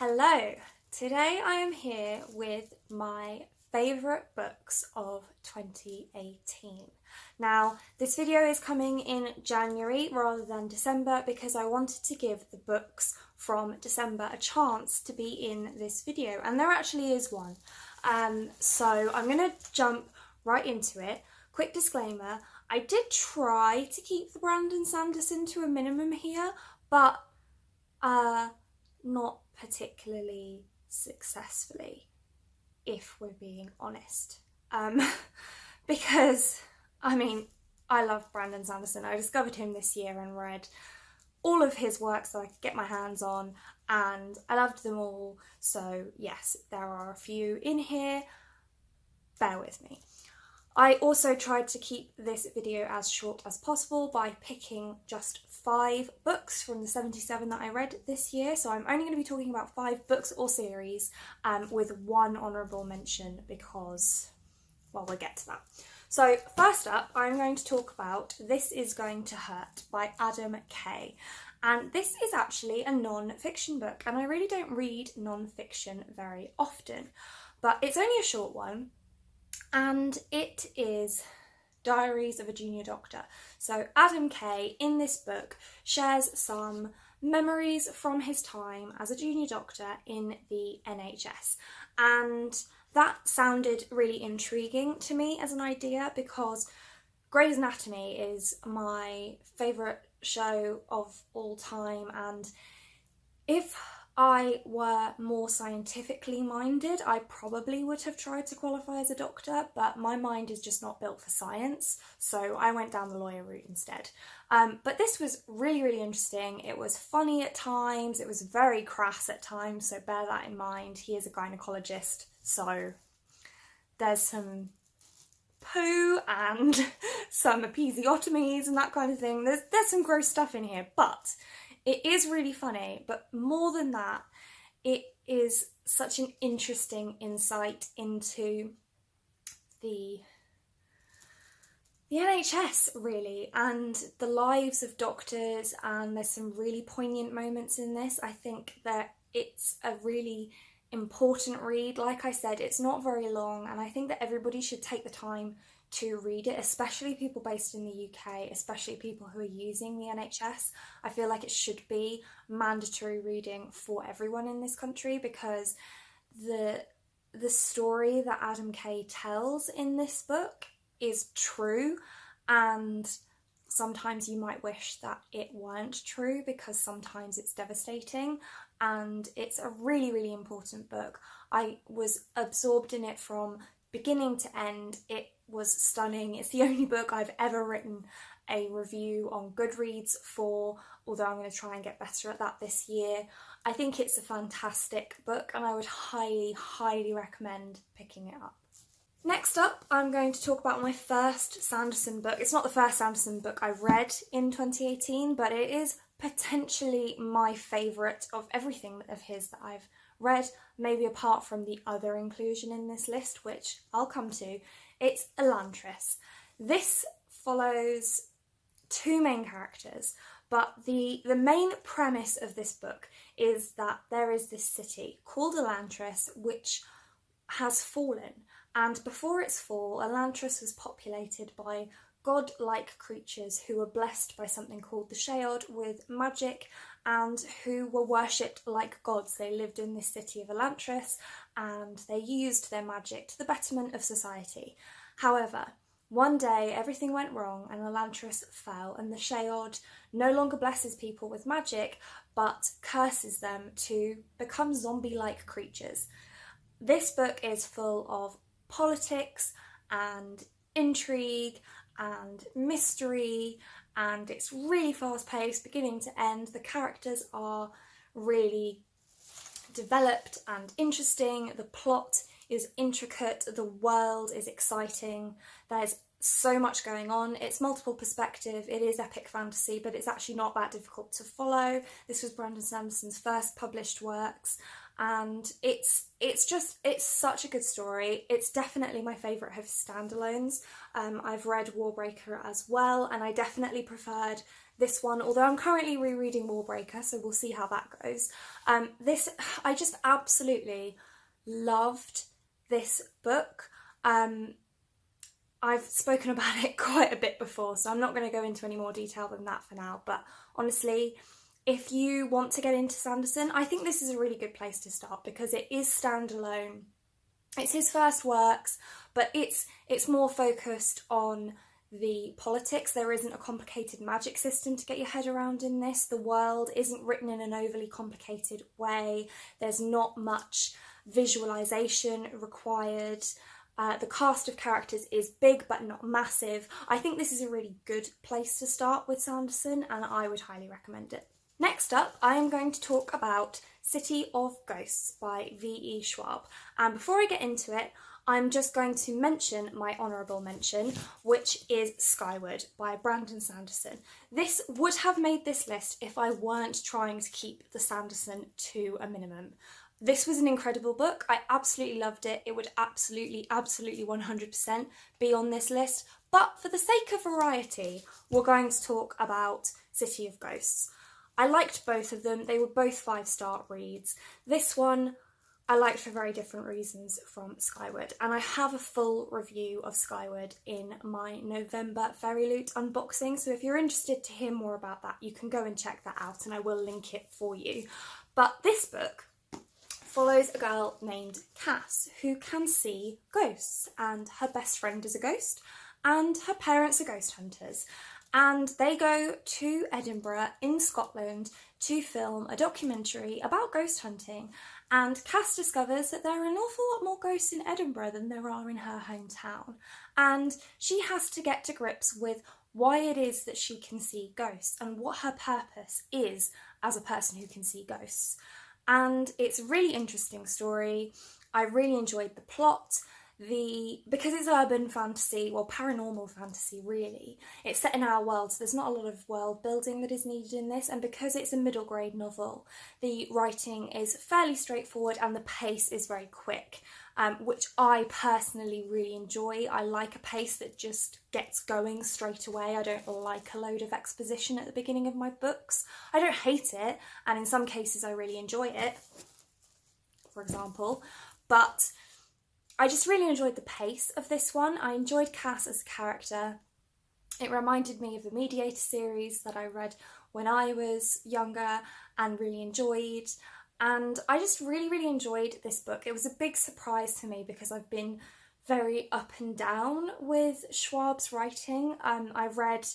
Hello! Today I am here with my favourite books of 2018. Now, this video is coming in January rather than December because I wanted to give the books from December a chance to be in this video, and there actually is one. So I'm going to jump right into it. Quick disclaimer, I did try to keep the Brandon Sanderson to a minimum here, but not particularly successfully, if we're being honest. Because, I love Brandon Sanderson. I discovered him this year and read all of his works that I could get my hands on, and I loved them all. So yes, there are a few in here. Bear with me. I also tried to keep this video as short as possible by picking just 5 books from the 77 that I read this year. So I'm only going to be talking about 5 books or series, with one honourable mention because, well, we'll get to that. So first up, I'm going to talk about This Is Going to Hurt by Adam Kay. And this is actually a non-fiction book, and I really don't read non-fiction very often, but it's only a short one. And it is Diaries of a Junior Doctor. So Adam Kay, in this book, shares some memories from his time as a junior doctor in the NHS. And that sounded really intriguing to me as an idea because Grey's Anatomy is my favourite show of all time, and if I were more scientifically minded, I probably would have tried to qualify as a doctor, but my mind is just not built for science, so I went down the lawyer route instead. But this was really, really interesting. It was funny at times, it was very crass at times, so bear that in mind. He is a gynecologist, so there's some poo and some episiotomies and that kind of thing. There's some gross stuff in here, but it is really funny, but more than that, it is such an interesting insight into the NHS, really, and the lives of doctors, and there's some really poignant moments in this. I think that it's a really important read. Like I said, it's not very long, and I think that everybody should take the time to read it, especially people based in the UK, especially people who are using the NHS. I feel like it should be mandatory reading for everyone in this country because the story that Adam Kay tells in this book is true, and sometimes you might wish that it weren't true because sometimes it's devastating, and it's a really, really important book. I was absorbed in it from beginning to end. It was stunning. It's the only book I've ever written a review on Goodreads for, although I'm going to try and get better at that this year. I think it's a fantastic book, and I would highly, highly recommend picking it up. Next up, I'm going to talk about my first Sanderson book. It's not the first Sanderson book I read in 2018, but it is potentially my favourite of everything of his that I've read, maybe apart from the other inclusion in this list, which I'll come to. It's Elantris. This follows 2 main characters, but the main premise of this book is that there is this city called Elantris which has fallen, and before its fall, Elantris was populated by god-like creatures who were blessed by something called the Sheod with magic and who were worshipped like gods. They lived in this city of Elantris and they used their magic to the betterment of society. However, one day everything went wrong and Elantris fell, and the Sheod no longer blesses people with magic but curses them to become zombie-like creatures. This book is full of politics and intrigue and mystery, and it's really fast-paced, beginning to end. The characters are really developed and interesting. The plot is intricate. The world is exciting. There's so much going on. It's multiple perspective. It is epic fantasy, but it's actually not that difficult to follow. This was Brandon Sanderson's first published works, and it's such a good story. It's definitely my favourite of his standalones. I've read Warbreaker as well, and I definitely preferred this one, although I'm currently rereading Warbreaker, so we'll see how that goes. I just absolutely loved this book. I've spoken about it quite a bit before, so I'm not going to go into any more detail than that for now, but honestly, if you want to get into Sanderson, I think this is a really good place to start because it is standalone. It's his first works, but it's more focused on the politics. There isn't a complicated magic system to get your head around in this. The world isn't written in an overly complicated way. There's not much visualization required. The cast of characters is big but not massive. I think this is a really good place to start with Sanderson, and I would highly recommend it. Next up, I am going to talk about City of Ghosts by V.E. Schwab. And before I get into it, I'm just going to mention my honourable mention, which is Skyward by Brandon Sanderson. This would have made this list if I weren't trying to keep the Sanderson to a minimum. This was an incredible book. I absolutely loved it. It would absolutely 100% be on this list. But for the sake of variety, we're going to talk about City of Ghosts. I liked both of them. They were both 5-star reads. This one I liked for very different reasons from Skyward, and I have a full review of Skyward in my November Fairy Loot unboxing, so if you're interested to hear more about that, you can go and check that out and I will link it for you. But this book follows a girl named Cass who can see ghosts, and her best friend is a ghost and her parents are ghost hunters. And they go to Edinburgh in Scotland to film a documentary about ghost hunting, and Cass discovers that there are an awful lot more ghosts in Edinburgh than there are in her hometown, and she has to get to grips with why it is that she can see ghosts and what her purpose is as a person who can see ghosts. And it's a really interesting story. I really enjoyed the plot. Because it's urban fantasy, well, paranormal fantasy really, it's set in our world, so there's not a lot of world building that is needed in this, and because it's a middle grade novel, the writing is fairly straightforward and the pace is very quick, which I personally really enjoy. I like a pace that just gets going straight away. I don't like a load of exposition at the beginning of my books. I don't hate it, and in some cases I really enjoy it, for example, but I just really enjoyed the pace of this one. I enjoyed Cass as a character. It reminded me of the Mediator series that I read when I was younger and really enjoyed. And I just really enjoyed this book. It was a big surprise to me because I've been very up and down with Schwab's writing. I read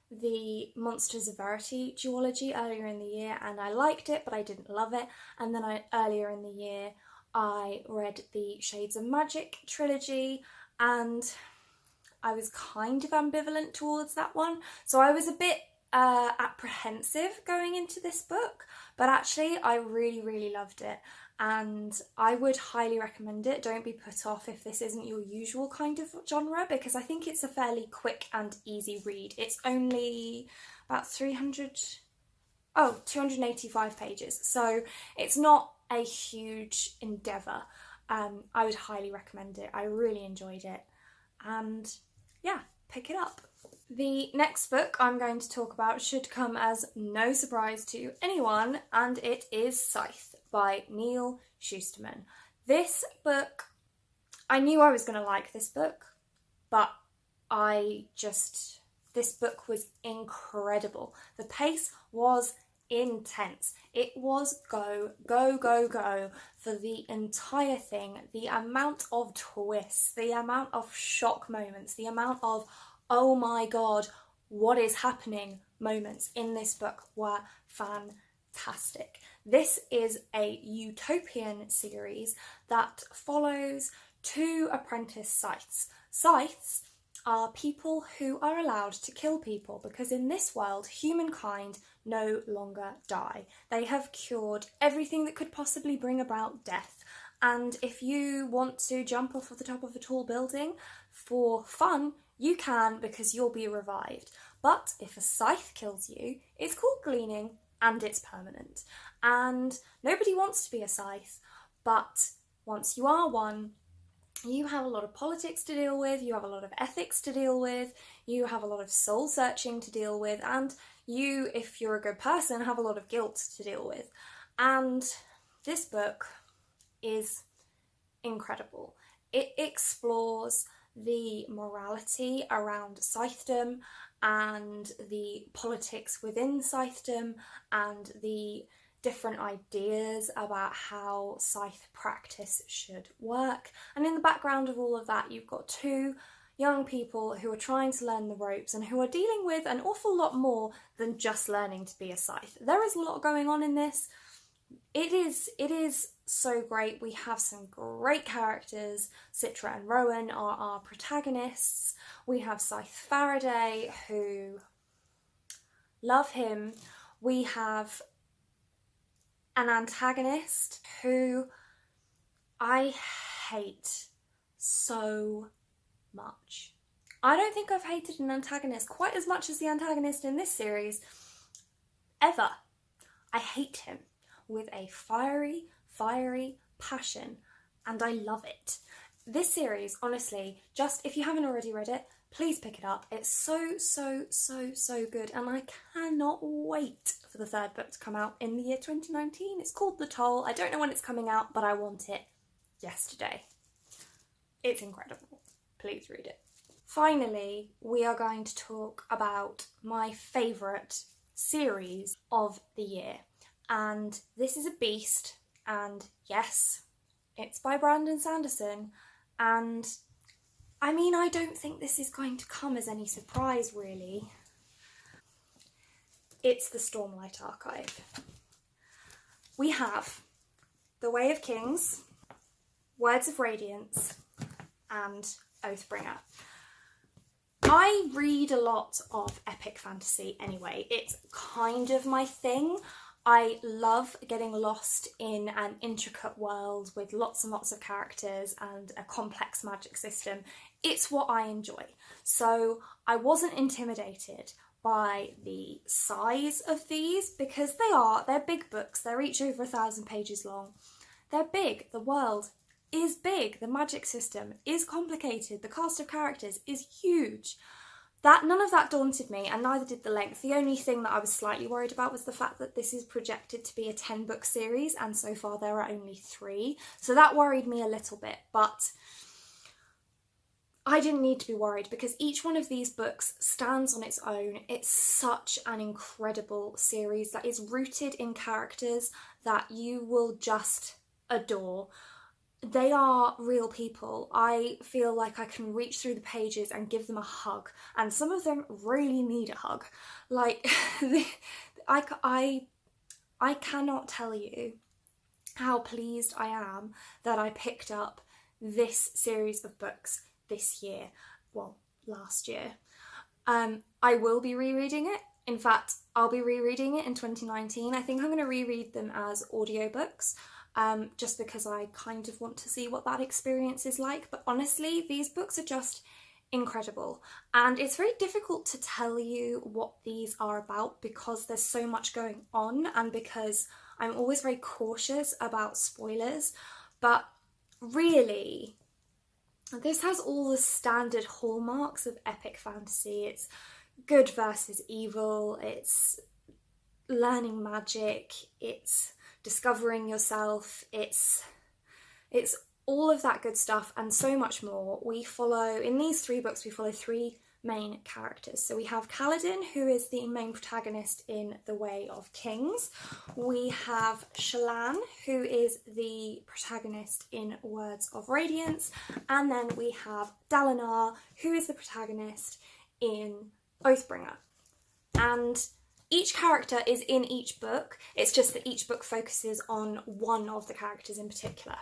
the Monsters of Verity duology earlier in the year and I liked it, but I didn't love it. And then earlier in the year, I read the Shades of Magic trilogy and I was kind of ambivalent towards that one. So I was a bit apprehensive going into this book, but actually I really loved it and I would highly recommend it. Don't be put off if this isn't your usual kind of genre, because I think it's a fairly quick and easy read. It's only about 285 pages, so it's not a huge endeavour. I would highly recommend it. I really enjoyed it, and yeah, pick it up. The next book I'm going to talk about should come as no surprise to anyone, and it is Scythe by Neil Shusterman. This book, I knew I was going to like this book, but this book was incredible. The pace was intense. It was go for the entire thing. The amount of twists, the amount of shock moments, the amount of oh my god, what is happening moments in this book were fantastic. This is a utopian series that follows two apprentice scythes. Scythes are people who are allowed to kill people because in this world humankind no longer die. They have cured everything that could possibly bring about death, and if you want to jump off of the top of a tall building for fun, you can, because you'll be revived. But if a scythe kills you, it's called gleaning and it's permanent. And nobody wants to be a scythe, but once you are one, you have a lot of politics to deal with, you have a lot of ethics to deal with, you have a lot of soul searching to deal with, and you, if you're a good person, have a lot of guilt to deal with. And this book is incredible. It explores the morality around scythedom and the politics within scythedom and the different ideas about how scythe practice should work. And in the background of all of that, you've got two young people who are trying to learn the ropes and who are dealing with an awful lot more than just learning to be a scythe. There is a lot going on in this. It is so great. We have some great characters. Citra and Rowan are our protagonists. We have Scythe Faraday, who love him. We have an antagonist who I hate so much. I don't think I've hated an antagonist quite as much as the antagonist in this series ever. I hate him with a fiery passion, and I love it. This series, honestly, just if you haven't already read it, please pick it up. It's so good, and I cannot wait for the third book to come out in the year 2019. It's called The Toll. I don't know when it's coming out, but I want it yesterday. It's incredible. Please read it. Finally, we are going to talk about my favourite series of the year. And this is a beast, and yes, it's by Brandon Sanderson, and I mean, I don't think this is going to come as any surprise, really. It's the Stormlight Archive. We have The Way of Kings, Words of Radiance, and Oathbringer. I read a lot of epic fantasy anyway. It's kind of my thing. I love getting lost in an intricate world with lots and lots of characters and a complex magic system. It's what I enjoy. So I wasn't intimidated by the size of these because they're big books. They're each over 1,000 pages long. They're big. The world is big. The magic system is complicated. The cast of characters is huge. None of that daunted me, and neither did the length. The only thing that I was slightly worried about was the fact that this is projected to be a 10-book series, and so far there are only 3. So that worried me a little bit, but I didn't need to be worried because each one of these books stands on its own. It's such an incredible series that is rooted in characters that you will just adore. They are real people. I feel like I can reach through the pages and give them a hug, and some of them really need a hug. Like, I cannot tell you how pleased I am that I picked up this series of books this year. Well, last year. I will be rereading it. In fact, I'll be rereading it in 2019. I think I'm going to reread them as audiobooks. Just because I kind of want to see what that experience is like. But honestly, these books are just incredible. And it's very difficult to tell you what these are about because there's so much going on and because I'm always very cautious about spoilers. But really, this has all the standard hallmarks of epic fantasy. It's good versus evil, it's learning magic, it's discovering yourself, it's all of that good stuff and so much more. In these 3 books, we follow 3 main characters. So we have Kaladin, who is the main protagonist in The Way of Kings. We have Shallan, who is the protagonist in Words of Radiance. And then we have Dalinar, who is the protagonist in Oathbringer. And each character is in each book, it's just that each book focuses on one of the characters in particular.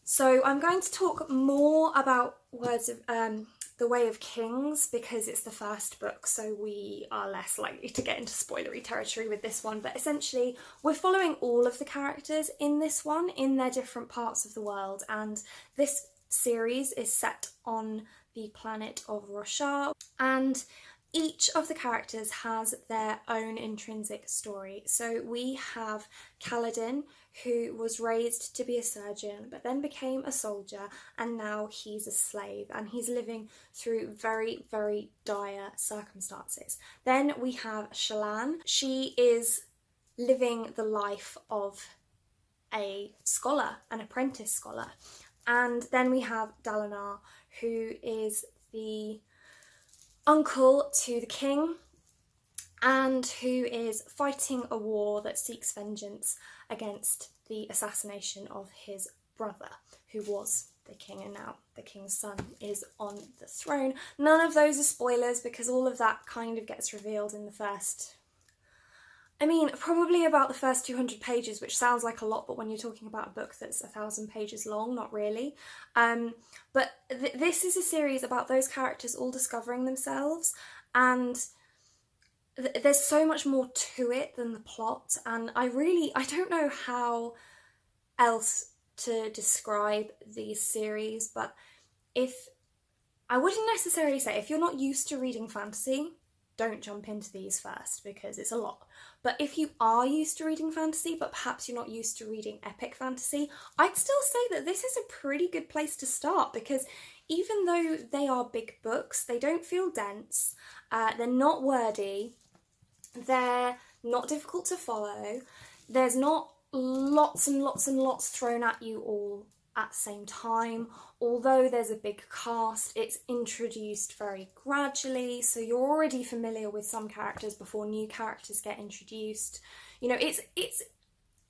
So I'm going to talk more about The Way of Kings because it's the first book, so we are less likely to get into spoilery territory with this one. But essentially, we're following all of the characters in this one in their different parts of the world, and this series is set on the planet of Roshar, and each of the characters has their own intrinsic story. So we have Kaladin, who was raised to be a surgeon but then became a soldier, and now he's a slave and he's living through very, very dire circumstances. Then we have Shallan. She is living the life of a scholar, an apprentice scholar. And then we have Dalinar, who is the uncle to the king and who is fighting a war that seeks vengeance against the assassination of his brother, who was the king, and now the king's son is on the throne. None of those are spoilers because all of that kind of gets revealed in the first, probably about the first 200 pages, which sounds like a lot, but when you're talking about a book that's 1,000 pages long, not really. But this is a series about those characters all discovering themselves, and there's so much more to it than the plot, and I don't know how else to describe these series, but I wouldn't necessarily say, if you're not used to reading fantasy, don't jump into these first because it's a lot. But if you are used to reading fantasy, but perhaps you're not used to reading epic fantasy, I'd still say that this is a pretty good place to start, because even though they are big books, they don't feel dense, they're not wordy, they're not difficult to follow, there's not lots and lots and lots thrown at you all at the same time. Although there's a big cast, it's introduced very gradually, so you're already familiar with some characters before new characters get introduced.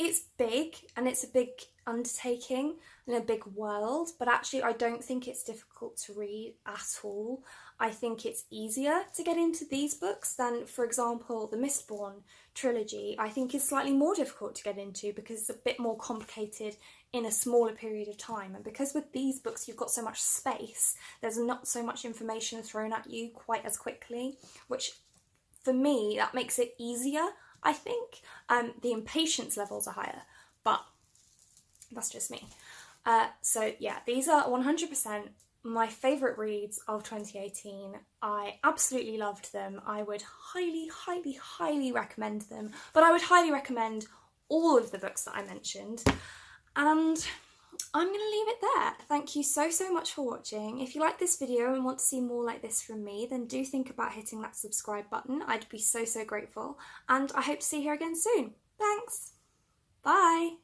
It's big, and it's a big undertaking and a big world, but actually I don't think it's difficult to read at all. I think it's easier to get into these books than, for example, the Mistborn trilogy. I think is slightly more difficult to get into because it's a bit more complicated in a smaller period of time, and because with these books you've got so much space, there's not so much information thrown at you quite as quickly, which for me that makes it easier. I think the impatience levels are higher, but that's just me. So yeah, these are 100% my favourite reads of 2018. I absolutely loved them. I would highly, highly, highly recommend them, but I would highly recommend all of the books that I mentioned. And I'm going to leave it there. Thank you so much for watching. If you like this video and want to see more like this from me, then do think about hitting that subscribe button. I'd be so grateful. And I hope to see you here again soon. Thanks. Bye.